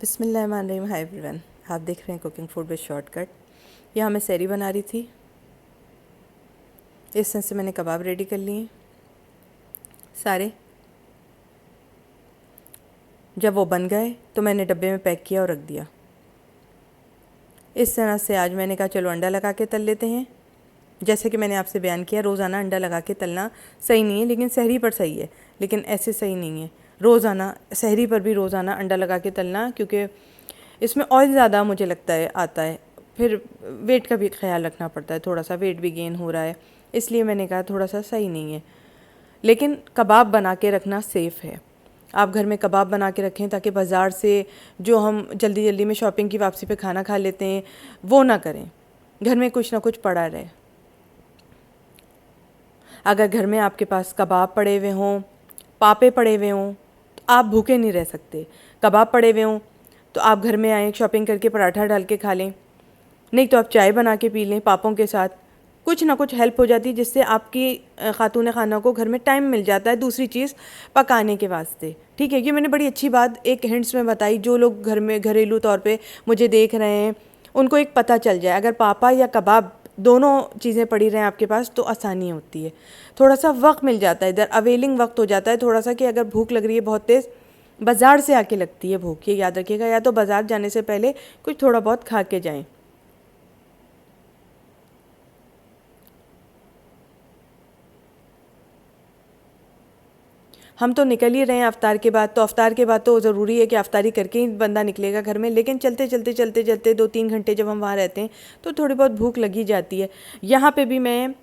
बिस्मिल्लाहिर्रहमानिर्रहीम। Hi everyone, आप देख रहे हैं कुकिंग फूड विद शॉर्टकट। यहाँ मैं सहरी बना रही थी। इस तरह से मैंने कबाब रेडी कर लिए सारे। जब वो बन गए तो मैंने डब्बे में पैक किया और रख दिया। इस तरह से आज मैंने कहा चलो अंडा लगा के तल लेते हैं। जैसे कि मैंने आपसे बयान किया, रोज़ाना अंडा लगा के तलना सही नहीं है, लेकिन सहरी पर सही है, लेकिन ऐसे सही नहीं है। रोज़ाना सहरी पर भी रोज़ाना अंडा लगा के तलना, क्योंकि इसमें ऑयल ज़्यादा मुझे लगता है आता है। फिर वेट का भी ख्याल रखना पड़ता है, थोड़ा सा वेट भी गेन हो रहा है, इसलिए मैंने कहा थोड़ा सा सही नहीं है। लेकिन कबाब बना के रखना सेफ़ है। आप घर में कबाब बना के रखें ताकि बाज़ार से जो हम जल्दी जल्दी में शॉपिंग की वापसी पे खाना खा लेते हैं वो ना करें। घर में कुछ ना कुछ पड़ा रहे। अगर घर में आपके पास कबाब पड़े हुए हों, पापे पड़े हुए हों, तो आप भूखे नहीं रह सकते। कबाब पड़े हुए हों तो आप घर में आएँ, शॉपिंग करके पराठा डाल के खा लें, नहीं तो आप चाय बना के पी लें पापों के साथ। कुछ ना कुछ हेल्प हो जाती है, जिससे आपकी खातून खाना को घर में टाइम मिल जाता है दूसरी चीज़ पकाने के वास्ते। ठीक है, ये मैंने बड़ी अच्छी बात एक हिंट्स में बताई। जो लोग घर में घरेलू तौर पे मुझे देख रहे हैं उनको एक पता चल जाए, अगर पापा या कबाब दोनों चीज़ें पड़ी रहें आपके पास तो आसानी होती है। थोड़ा सा वक्त मिल जाता है, इधर अवेलिंग वक्त हो जाता है थोड़ा सा, कि अगर भूख लग रही है बहुत तेज़, बाज़ार से आके लगती है भूख, ये याद रखिएगा। या तो बाज़ार जाने से पहले कुछ थोड़ा बहुत खा के जाएं। हम तो निकल ही रहे हैं अफ्तार के बाद, तो अफ्तार के बाद तो ज़रूरी है कि अफ्तारी करके ही बंदा निकलेगा घर में। लेकिन चलते चलते चलते चलते 2-3 घंटे जब हम वहाँ रहते हैं तो थोड़ी बहुत भूख लगी जाती है। यहाँ पे भी मैं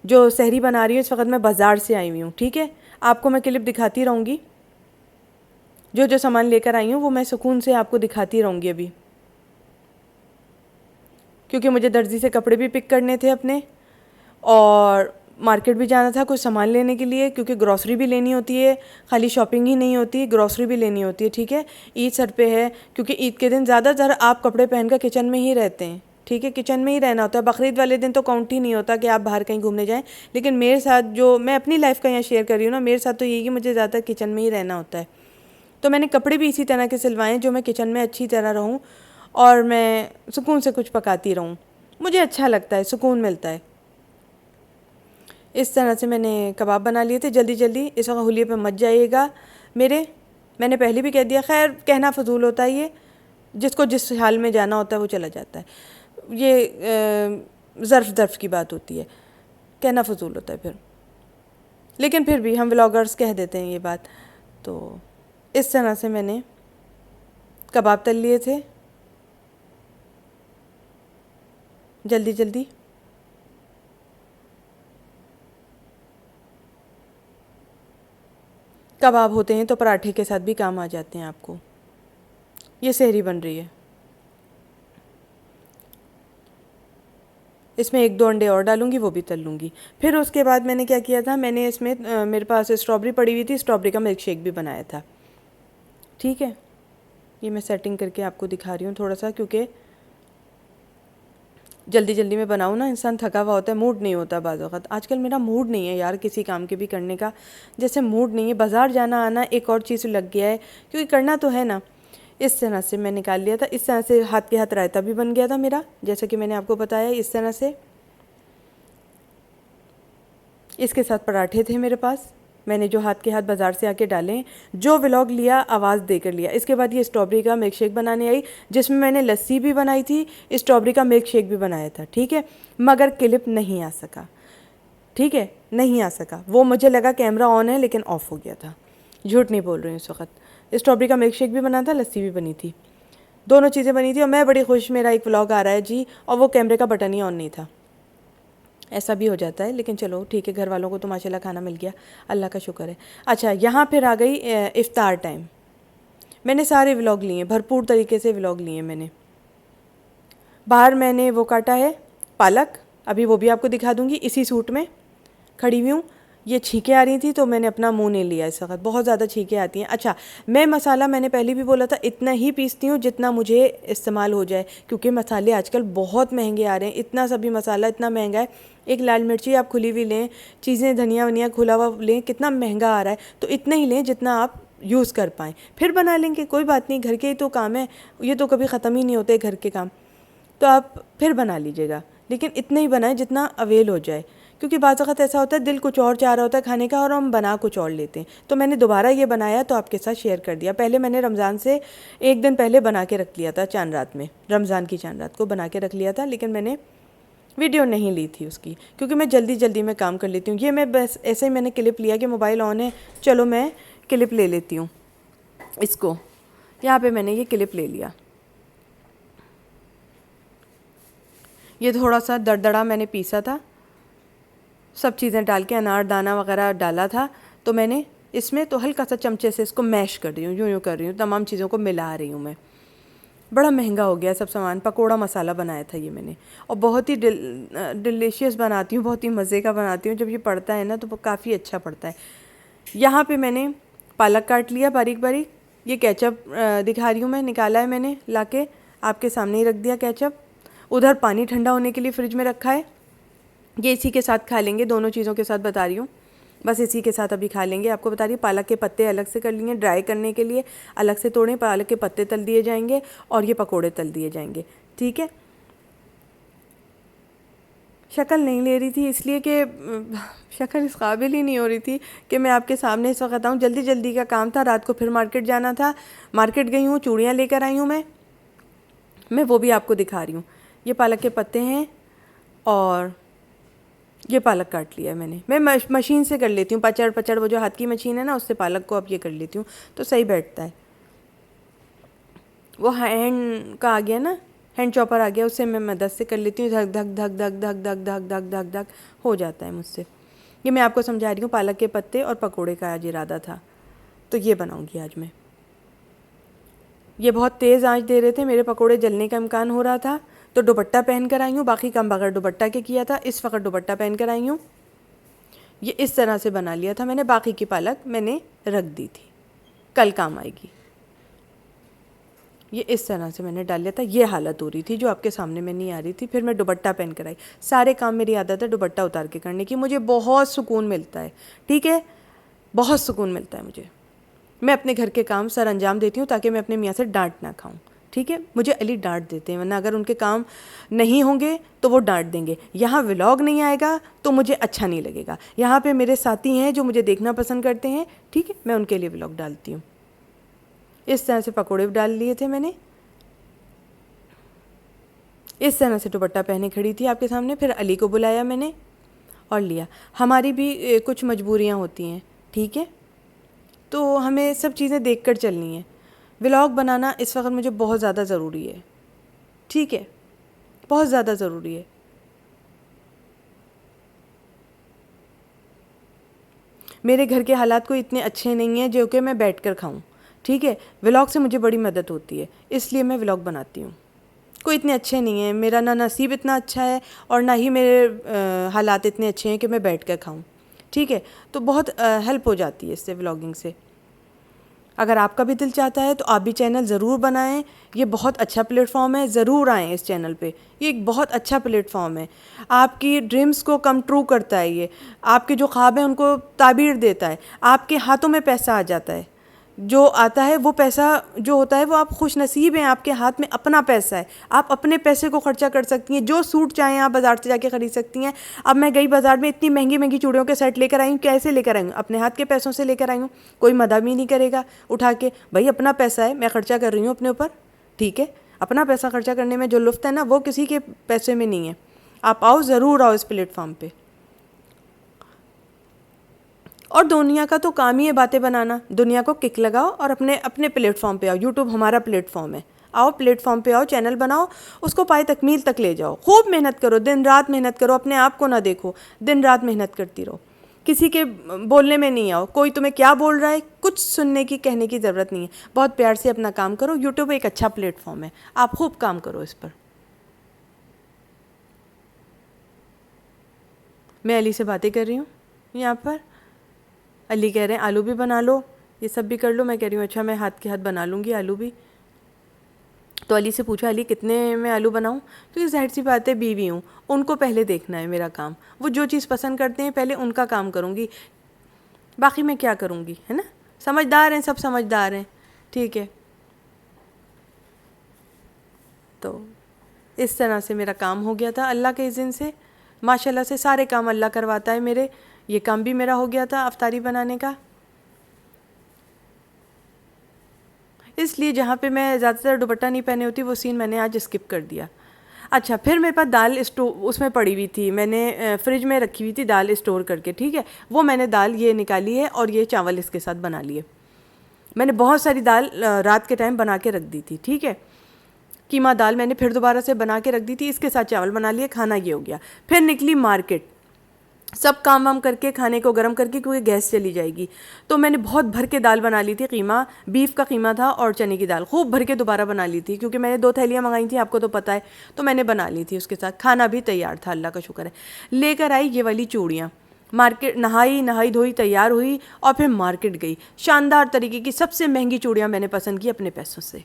जो सहरी बना रही हूँ इस वक्त मैं बाज़ार से आई हुई हूँ। ठीक है, आपको मैं क्लिप दिखाती रहूँगी, जो जो सामान लेकर आई हूँ वो मैं सुकून से आपको दिखाती रहूँगी अभी, क्योंकि मुझे दर्जी से कपड़े भी पिक करने थे अपने, और मार्केट भी जाना था कुछ सामान लेने के लिए, क्योंकि ग्रॉसरी भी लेनी होती है, खाली शॉपिंग ही नहीं होती, ग्रॉसरी भी लेनी होती है। ठीक है, ईद सर पे है, क्योंकि ईद के दिन ज़्यादातर आप कपड़े पहनकर किचन में ही रहते हैं। ठीक है, किचन में ही रहना होता है। बकरीद वाले दिन तो काउंट ही नहीं होता कि आप बाहर कहीं घूमने जाएं, लेकिन मेरे साथ जो मैं अपनी लाइफ का यहाँ शेयर कर रही हूँ ना, मेरे साथ तो यही कि मुझे ज़्यादातर किचन में ही रहना होता है। तो मैंने कपड़े भी इसी तरह के सिलवाएं जो मैं किचन में अच्छी तरह रहूँ और मैं सुकून से कुछ पकाती रहूँ। मुझे अच्छा लगता है, सुकून मिलता है। इस तरह से मैंने कबाब बना लिए थे जल्दी जल्दी। इस वक्त हुलिये पे मत जाइएगा मेरे, मैंने पहले भी कह दिया। खैर, कहना फजूल होता है, ये जिसको जिस हाल में जाना होता है वो चला जाता है। ये ज़र्फ़ की बात होती है, कहना फजूल होता है फिर, लेकिन फिर भी हम व्लॉगर्स कह देते हैं ये बात। तो इस तरह से मैंने कबाब तल लिए थे जल्दी जल्दी। कबाब होते हैं तो पराठे के साथ भी काम आ जाते हैं आपको। ये सहरी बन रही है, इसमें 1-2 अंडे और डालूंगी, वो भी तल लूँगी। फिर उसके बाद मैंने क्या किया था, मैंने इसमें मेरे पास स्ट्रॉबेरी पड़ी हुई थी, स्ट्रॉबेरी का मिल्क शेक भी बनाया था। ठीक है, ये मैं सेटिंग करके आपको दिखा रही हूँ थोड़ा सा, क्योंकि जल्दी जल्दी में बनाऊँ ना, इंसान थका हुआ होता है, मूड नहीं होता बाज़ वक़्त। आजकल मेरा मूड नहीं है यार किसी काम के भी करने का, जैसे मूड नहीं है। बाज़ार जाना आना एक और चीज़ लग गया है, क्योंकि करना तो है ना। इस तरह से मैं निकाल लिया था। इस तरह से हाथ के हाथ रायता भी बन गया था मेरा, जैसे कि मैंने आपको बताया। इस तरह से इसके साथ पराठे थे मेरे पास, मैंने जो हाथ के हाथ बाज़ार से आके डाले, जो व्लॉग लिया आवाज़ देकर लिया। इसके बाद ये स्ट्रॉबेरी का मिल्क शेक बनाने आई, जिसमें मैंने लस्सी भी बनाई थी, स्ट्रॉबेरी का मिल्क शेक भी बनाया था। ठीक है, मगर क्लिप नहीं आ सका। ठीक है, नहीं आ सका। वो मुझे लगा कैमरा ऑन है, लेकिन ऑफ़ हो गया था। झूठ नहीं बोल रही हूँ इस वक्त। स्ट्रॉबेरी का मिल्क शेक भी बना था, लस्सी भी बनी थी, दोनों चीज़ें बनी थी। और मैं बड़ी खुश, मेरा एक व्लॉग आ रहा है जी, और वो कैमरे का बटन ही ऑन नहीं था। ऐसा भी हो जाता है, लेकिन चलो ठीक है, घर वालों को तो माशाल्लाह खाना मिल गया, अल्लाह का शुक्र है। अच्छा, यहाँ फिर आ गई इफ़्तार टाइम। मैंने सारे व्लॉग लिए, भरपूर तरीके से व्लॉग लिए मैंने। बाहर मैंने वो काटा है पालक, अभी वो भी आपको दिखा दूँगी। इसी सूट में खड़ी हुई हूँ, ये छींकें आ रही थी तो मैंने अपना मुंह नहीं लिया इस वक्त, बहुत ज़्यादा छींकें आती हैं। अच्छा, मैं मसाला, मैंने पहले भी बोला था, इतना ही पीसती हूँ जितना मुझे इस्तेमाल हो जाए, क्योंकि मसाले आजकल बहुत महंगे आ रहे हैं। इतना सभी मसाला इतना महंगा है, एक लाल मिर्ची आप खुली हुई लें, चीज़ें धनिया वनिया खुला हुआ लें, कितना महंगा आ रहा है, तो इतना ही लें जितना आप यूज़ कर पाएँ। फिर बना लेंगे, कोई बात नहीं, घर के ही तो काम है, ये तो कभी ख़त्म ही नहीं होते घर के काम, तो आप फिर बना लीजिएगा। लेकिन इतना ही बनाएं जितना अवेल हो जाए, क्योंकि बाज़ वक़्त ऐसा होता है दिल कुछ और चाह रहा होता है खाने का और हम बना कुछ और लेते हैं। तो मैंने दोबारा ये बनाया तो आपके साथ शेयर कर दिया। पहले मैंने रमज़ान से एक दिन पहले बना के रख लिया था, चांद रात में, रमज़ान की चांद रात को बना के रख लिया था, लेकिन मैंने वीडियो नहीं ली थी उसकी, क्योंकि मैं जल्दी जल्दी में काम कर लेती हूँ। ये मैं बस ऐसे ही मैंने क्लिप लिया कि मोबाइल ऑन है, चलो मैं क्लिप ले लेती हूँ इसको। यहाँ पे मैंने ये क्लिप ले लिया। ये थोड़ा सा दरदरा मैंने पीसा था, सब चीज़ें डाल के, अनार दाना वगैरह डाला था, तो मैंने इसमें तो हल्का सा चमचे से इसको मैश कर रही हूँ, यूँ यूँ कर रही हूँ, तमाम चीज़ों को मिला रही हूँ मैं। बड़ा महंगा हो गया सब सामान, पकोड़ा मसाला बनाया था ये मैंने, और बहुत ही डिलीशियस बनाती हूँ, बहुत ही मज़े का बनाती हूँ। जब ये पड़ता है ना तो काफ़ी अच्छा पड़ता है। यहाँ पे मैंने पालक काट लिया बारीक बारीक। ये केचप दिखा रही हूँ मैं, निकाला है मैंने लाके, आपके सामने ही रख दिया केचप। उधर पानी ठंडा होने के लिए फ्रिज में रखा है, ये इसी के साथ खा लेंगे, दोनों चीज़ों के साथ बता रही हूँ, बस इसी के साथ अभी खा लेंगे। आपको बता रही हूँ, पालक के पत्ते अलग से कर लिए, ड्राई करने के लिए अलग से तोड़ें, पालक के पत्ते तल दिए जाएंगे और ये पकोड़े तल दिए जाएंगे, ठीक है। शक्ल नहीं ले रही थी इसलिए कि शक्ल इस काबिल ही नहीं हो रही थी कि मैं आपके सामने इस वक्त आऊँ। जल्दी जल्दी का काम था, रात को फिर मार्केट जाना था, मार्केट गई हूँ, चूड़ियाँ लेकर आई हूँ मैं वो भी आपको दिखा रही हूँ। ये पालक के पत्ते हैं और ये पालक काट लिया है मैंने। मैं मशीन से कर लेती हूँ, पचड़ पचड़, वो जो हाथ की मशीन है ना, उससे पालक को अब ये कर लेती हूँ तो सही बैठता है। वो हैंड का आ गया ना, हैंड चॉपर आ गया, उससे मैं मदद से कर लेती हूँ, धक धक धक धक धक धक धक धक धक धक हो जाता है मुझसे। ये मैं आपको समझा रही हूँ, पालक के पत्ते और पकोड़े का आज इरादा था, तो ये बनाऊँगी आज मैं। ये बहुत तेज़ आंच दे रहे थे, मेरे पकोड़े जलने का इम्कान हो रहा था, तो दुपट्टा पहन कर आई हूँ। बाकी काम बगैर दुपट्टा के किया था, इस वक्त दुपट्टा पहन कर आई हूँ। ये इस तरह से बना लिया था मैंने, बाकी की पालक मैंने रख दी थी, कल काम आएगी। ये इस तरह से मैंने डाल लिया था। ये हालत हो रही थी जो आपके सामने में नहीं आ रही थी, फिर मैं दुपट्टा पहन कर आई। सारे काम मेरी आदत है दुपट्टा उतार के करने की, मुझे बहुत सुकून मिलता है, ठीक है, बहुत सुकून मिलता है मुझे। मैं अपने घर के काम सर अंजाम देती हूँ ताकि मैं अपने मियाँ से डांट ना खाऊं, ठीक है। मुझे अली डांट देते हैं, वरना अगर उनके काम नहीं होंगे तो वो डांट देंगे। यहाँ व्लॉग नहीं आएगा तो मुझे अच्छा नहीं लगेगा। यहाँ पे मेरे साथी हैं जो मुझे देखना पसंद करते हैं, ठीक है, मैं उनके लिए व्लॉग डालती हूँ। इस तरह से पकोड़े डाल लिए थे मैंने, इस तरह से दुपट्टा पहने खड़ी थी आपके सामने। फिर अली को बुलाया मैंने और लिया। हमारी भी कुछ मजबूरियाँ होती हैं, ठीक है, तो हमें सब चीज़ें देखकर चलनी है। व्लॉग बनाना इस वक्त मुझे बहुत ज़्यादा ज़रूरी है, ठीक है, बहुत ज़्यादा ज़रूरी है। मेरे घर के हालात कोई इतने अच्छे नहीं हैं जो कि मैं बैठकर खाऊं, ठीक है। व्लॉग से मुझे बड़ी मदद होती है, इसलिए मैं व्लॉग बनाती हूँ। कोई इतने अच्छे नहीं हैं, मेरा ना नसीब इतना अच्छा है और ना ही मेरे हालात इतने अच्छे हैं कि मैं बैठ कर खाऊँ, ठीक है। तो बहुत हेल्प हो जाती है इससे, व्लॉगिंग से। अगर आपका भी दिल चाहता है तो आप भी चैनल ज़रूर बनाएं। ये बहुत अच्छा प्लेटफॉर्म है, ज़रूर आएँ इस चैनल पे। ये एक बहुत अच्छा प्लेटफॉर्म है, आपकी ड्रीम्स को कम ट्रू करता है, ये आपके जो ख्वाब हैं उनको ताबीर देता है। आपके हाथों में पैसा आ जाता है, जो आता है वो पैसा जो होता है वो आप खुश नसीब हैं, आपके हाथ में अपना पैसा है, आप अपने पैसे को खर्चा कर सकती हैं। जो सूट चाहें आप बाज़ार से जाके ख़रीद सकती हैं। अब मैं गई बाज़ार में, इतनी महंगी महंगी चूड़ियों के सेट लेकर आई हूँ, कैसे लेकर आई हूँ? अपने हाथ के पैसों से लेकर आई हूँ, कोई मदद भी नहीं करेगा उठा के। भाई अपना पैसा है, मैं खर्चा कर रही हूँ अपने ऊपर, ठीक है। अपना पैसा खर्चा करने में जो लुत्फ़ है ना, वो किसी के पैसे में नहीं है। आप आओ, ज़रूर आओ इस प्लेटफॉर्म पर। और दुनिया का तो काम ही है बातें बनाना। दुनिया को किक लगाओ और अपने अपने प्लेटफॉर्म पे आओ। यूट्यूब हमारा प्लेटफॉर्म है, आओ प्लेटफॉर्म पे आओ, चैनल बनाओ, उसको पाए तकमील तक ले जाओ। खूब मेहनत करो, दिन रात मेहनत करो, अपने आप को ना देखो, दिन रात मेहनत करती रहो। किसी के बोलने में नहीं आओ, कोई तुम्हें क्या बोल रहा है कुछ सुनने की कहने की ज़रूरत नहीं है। बहुत प्यार से अपना काम करो। यूट्यूब एक अच्छा प्लेटफॉर्म है, आप खूब काम करो इस पर। मैं अली से बातें कर रही हूँ यहाँ पर। अली कह रहे हैं आलू भी बना लो, ये सब भी कर लो। मैं कह रही हूँ अच्छा मैं हाथ के हाथ बना लूँगी आलू भी। तो अली से पूछा अली कितने में आलू बनाऊँ? तो ये जाहिर सी बात है, बीवी हूँ, उनको पहले देखना है मेरा काम। वो जो चीज़ पसंद करते हैं पहले उनका काम करूँगी, बाकी मैं क्या करूँगी, है ना। समझदार हैं, सब समझदार हैं, ठीक है। तो इस तरह से मेरा काम हो गया था अल्लाह के इज़्न से, माशाल्लाह से सारे काम अल्लाह करवाता है मेरे। ये काम भी मेरा हो गया था अफ्तारी बनाने का। इसलिए जहाँ पे मैं ज़्यादातर दुपट्टा नहीं पहने होती वो सीन मैंने आज स्किप कर दिया। अच्छा, फिर मेरे पास दाल उसमें पड़ी हुई थी, मैंने फ्रिज में रखी हुई थी दाल स्टोर करके, ठीक है। वो मैंने दाल ये निकाली है और ये चावल इसके साथ बना लिए। मैंने बहुत सारी दाल रात के टाइम बना के रख दी थी, ठीक है। कीमा दाल मैंने फिर दोबारा से बना के रख दी थी, इसके साथ चावल बना लिए, खाना ये हो गया। फिर निकली मार्केट, सब काम वाम करके खाने को गर्म करके, क्योंकि गैस चली जाएगी। तो मैंने बहुत भर के दाल बना ली थी, कीमा, बीफ का कीमा था और चने की दाल खूब भर के दोबारा बना ली थी, क्योंकि मैंने 2 थैलियाँ मंगाई थी, आपको तो पता है। तो मैंने बना ली थी, उसके साथ खाना भी तैयार था, अल्लाह का शुक्र है। लेकर आई ये वाली चूड़ियाँ, मार्केट नहाई धोई तैयार हुई और फिर मार्केट गई। शानदार तरीके की सबसे महंगी चूड़ियाँ मैंने पसंद की अपने पैसों से।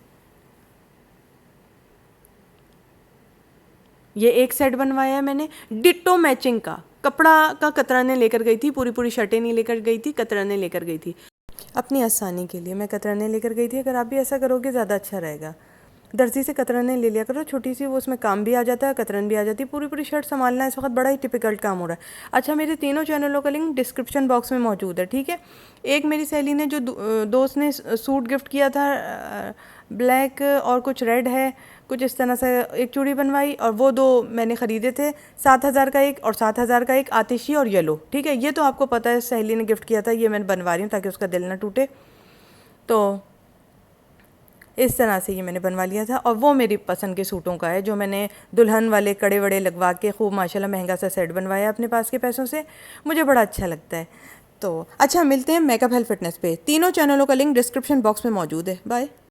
ये एक सेट बनवाया है मैंने डिट्टो मैचिंग का, कपड़ा का कतराने लेकर गई थी, पूरी पूरी शर्टें नहीं लेकर गई थी, कतराने लेकर गई थी अपनी आसानी के लिए। मैं कतराने लेकर गई थी, अगर आप भी ऐसा करोगे ज़्यादा अच्छा रहेगा। दर्जी से कतराने ले लिया करो, छोटी सी, वो उसमें काम भी आ जाता है, कतरन भी आ जाती है। पूरी पूरी शर्ट संभालना इस वक्त बड़ा ही टिपिकल्ट काम हो रहा है। अच्छा, मेरे तीनों चैनलों का लिंक डिस्क्रिप्शन बॉक्स में मौजूद है, ठीक है। एक मेरी सहेली ने जो दोस्त ने सूट गिफ्ट किया था, ब्लैक और कुछ रेड है, कुछ इस तरह से एक चूड़ी बनवाई, और वो 2 मैंने ख़रीदे थे, 7,000 का एक और 7,000 का एक, आतिशी और येलो, ठीक है। ये तो आपको पता है सहेली ने गिफ्ट किया था, ये मैं बनवा रही हूँ ताकि उसका दिल ना टूटे। तो इस तरह से ये मैंने बनवा लिया था, और वो मेरी पसंद के सूटों का है जो मैंने दुल्हन वाले कड़े वड़े लगवा के खूब माशाल्लाह महंगा सा सेट बनवाया अपने पास के पैसों से। मुझे बड़ा अच्छा लगता है। तो अच्छा, मिलते हैं मेकअप हेल्थ फिटनेस पे। तीनों चैनलों का लिंक डिस्क्रिप्शन बॉक्स में मौजूद है। बाय।